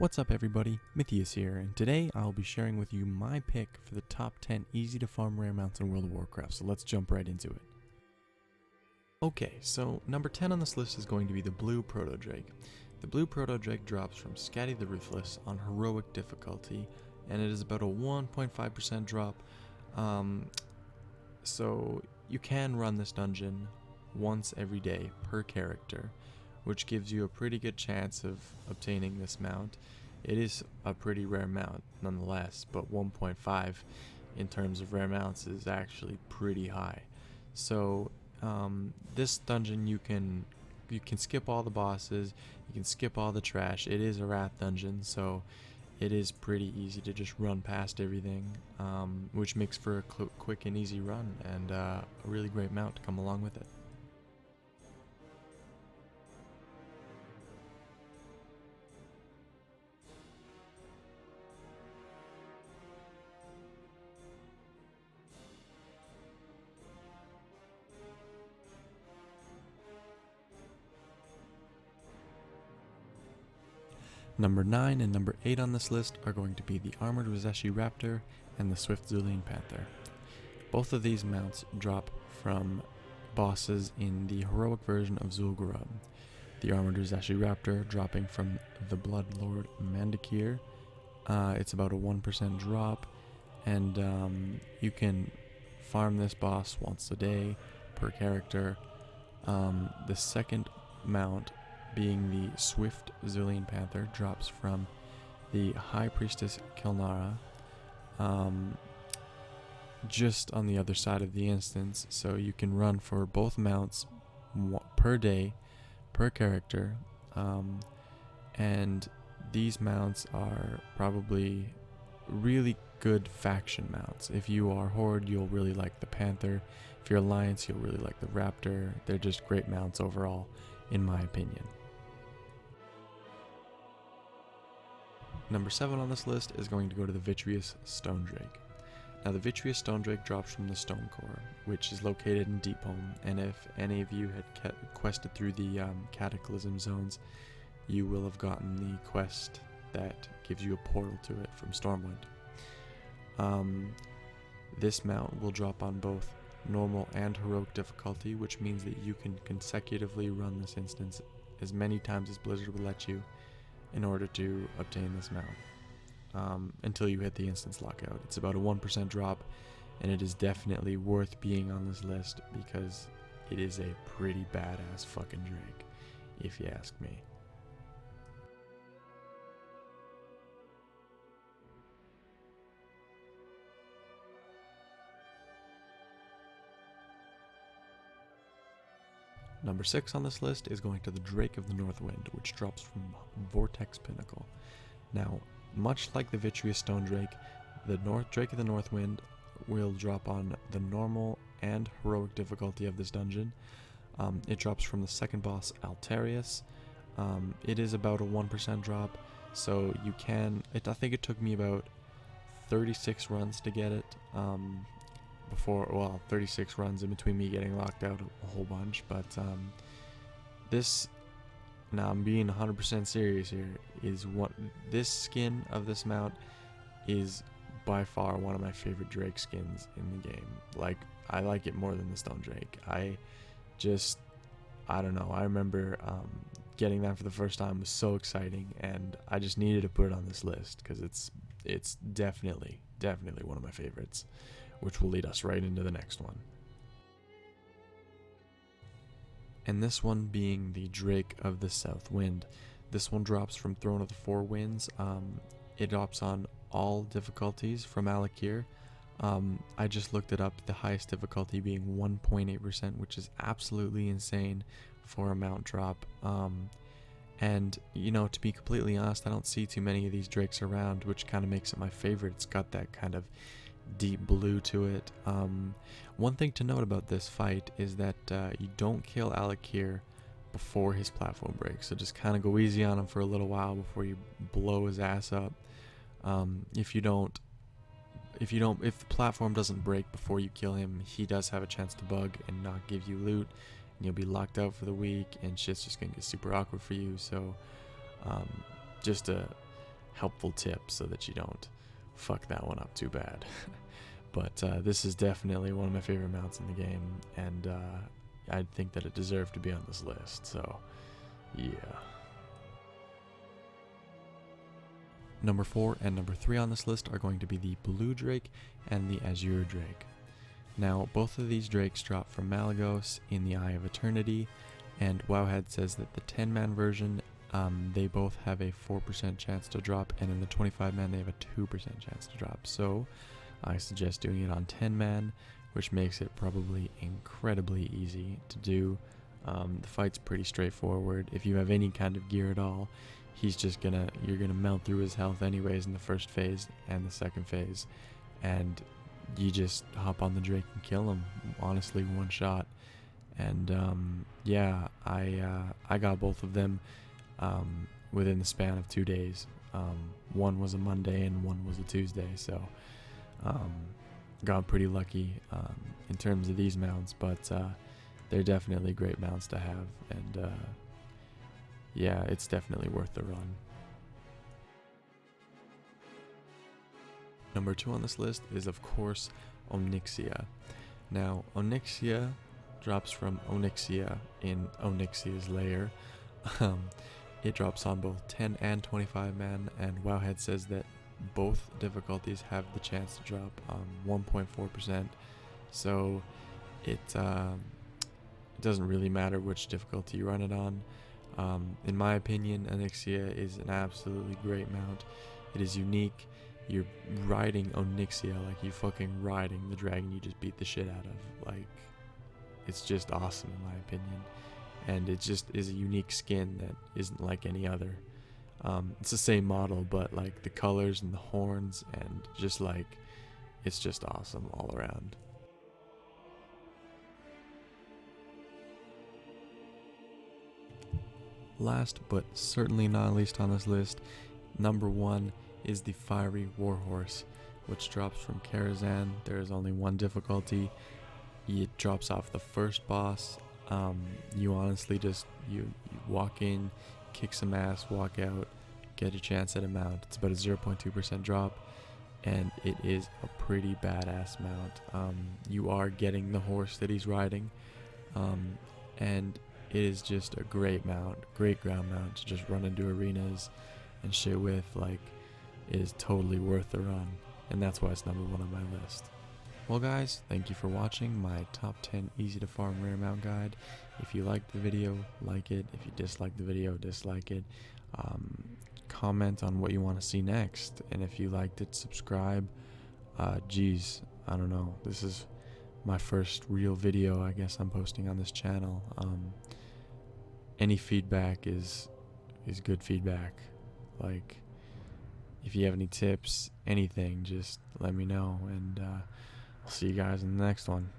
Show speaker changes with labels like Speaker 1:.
Speaker 1: What's up everybody, Vitreous here, and today I'll be sharing with you my pick for the top 10 easy to farm rare mounts in World of Warcraft, so let's jump right into it. Okay, so number 10 on this list is going to be the blue Proto-Drake. The blue Proto-Drake drops from Scatty the Ruthless on heroic difficulty, and it is about a 1.5% drop, so you can run this dungeon once every day per character, which gives you a pretty good chance of obtaining this mount. It is a pretty rare mount nonetheless, but 1.5 in terms of rare mounts is actually pretty high. So this dungeon you can skip all the bosses, you can skip all the trash. It is a wrath dungeon, so it is pretty easy to just run past everything, which makes for a quick and easy run and a really great mount to come along with it. Number 9 and number 8 on this list are going to be the Armored Rizeshi Raptor and the Swift Zul'Gurub Panther. Both of these mounts drop from bosses in the heroic version of Zul'Gurub. The Armored Rizeshi Raptor dropping from the Bloodlord Mandakir. It's about a 1% drop, and you can farm this boss once a day per character. The second mount, being the Swift Zul'Gurub Panther, drops from the High Priestess Kilnara, just on the other side of the instance, so you can run for both mounts per day per character, and these mounts are probably really good faction mounts. If you are Horde, you'll really like the Panther. If you're Alliance, you'll really like the Raptor. They're just great mounts overall, in my opinion. Number 7 on this list is going to go to the Vitreous Stone Drake. Now the Vitreous Stone Drake drops from the Stone Core, which is located in Deepholm, and if any of you had quested through the Cataclysm zones, you will have gotten the quest that gives you a portal to it from Stormwind. This mount will drop on both normal and heroic difficulty, which means that you can consecutively run this instance as many times as Blizzard will let you in order to obtain this mount, until you hit the instance lockout. It's about a 1% drop, and it is definitely worth being on this list because it is a pretty badass fucking Drake, if you ask me. Number 6 on this list is going to the Drake of the Northwind, which drops from Vortex Pinnacle. Now, much like the Vitreous Stone Drake, the Drake of the Northwind will drop on the normal and heroic difficulty of this dungeon. It drops from the second boss, Altarius. It is about a 1% drop, so you can... I think it took me about 36 runs to get it. 36 runs in between me getting locked out a whole bunch, but now I'm being 100% serious here, this skin of this mount is by far one of my favorite Drake skins in the game. Like, I like it more than the Stone Drake. I don't know, I remember getting that for the first time was so exciting, and I just needed to put it on this list because it's definitely one of my favorites, which will lead us right into the next one. And this one being the Drake of the South Wind. This one drops from Throne of the Four Winds. It drops on all difficulties from Alakir. I just looked it up, the highest difficulty being 1.8%, which is absolutely insane for a mount drop. And, you know, to be completely honest, I don't see too many of these Drakes around, which kind of makes it my favorite. It's got that kind of deep blue to it. One thing to note about this fight is that you don't kill Alakir before his platform breaks, so just kind of go easy on him for a little while before you blow his ass up. If the platform doesn't break before you kill him, he does have a chance to bug and not give you loot, and you'll be locked out for the week, and shit's just gonna get super awkward for you. So just a helpful tips so that you don't fuck that one up too bad. But this is definitely one of my favorite mounts in the game, and I think that it deserved to be on this list, so yeah. Number 4 and number 3 on this list are going to be the Blue Drake and the Azure Drake. Now, both of these drakes drop from Malygos in the Eye of Eternity, and Wowhead says that the 10-man version, they both have a 4% chance to drop, and in the 25-man they have a 2% chance to drop. So I suggest doing it on 10-man, which makes it probably incredibly easy to do. The fight's pretty straightforward. If you have any kind of gear at all, you're gonna melt through his health anyways in the first phase and the second phase, and you just hop on the Drake and kill him, honestly, one shot. And yeah, I got both of them within the span of 2 days. One was a Monday and one was a Tuesday, so got pretty lucky in terms of these mounts, but they're definitely great mounts to have, and yeah, it's definitely worth the run. Number 2 on this list is, of course, Onyxia. Now, Onyxia drops from Onyxia in Onyxia's lair. It drops on both 10 and 25 man, and Wowhead says that both difficulties have the chance to drop 1.4%. So it doesn't really matter which difficulty you run it on. In my opinion, Onyxia is an absolutely great mount. It is unique. You're riding Onyxia like you fucking riding the dragon you just beat the shit out of. Like, it's just awesome in my opinion. And it just is a unique skin that isn't like any other. It's the same model, but like the colors and the horns and just like, it's just awesome all around. Last but certainly not least on this list, number 1 is the Fiery Warhorse, which drops from Karazhan. There is only one difficulty. It drops off the first boss. You honestly just you walk in, kick some ass, walk out, get a chance at a mount. It's about a 0.2% drop, and it is a pretty badass mount. You are getting the horse that he's riding, and it is just a great mount, great ground mount to just run into arenas and shit with. Like, it is totally worth the run, and that's why it's number 1 on my list. Well guys, thank you for watching my top 10 easy to farm rare mount guide. If you liked the video, like it. If you disliked the video, dislike it. Comment on what you want to see next, and if you liked it, subscribe. Geez, I don't know, this is my first real video I guess I'm posting on this channel. Any feedback is good feedback. Like, if you have any tips, anything, just let me know, and I'll see you guys in the next one.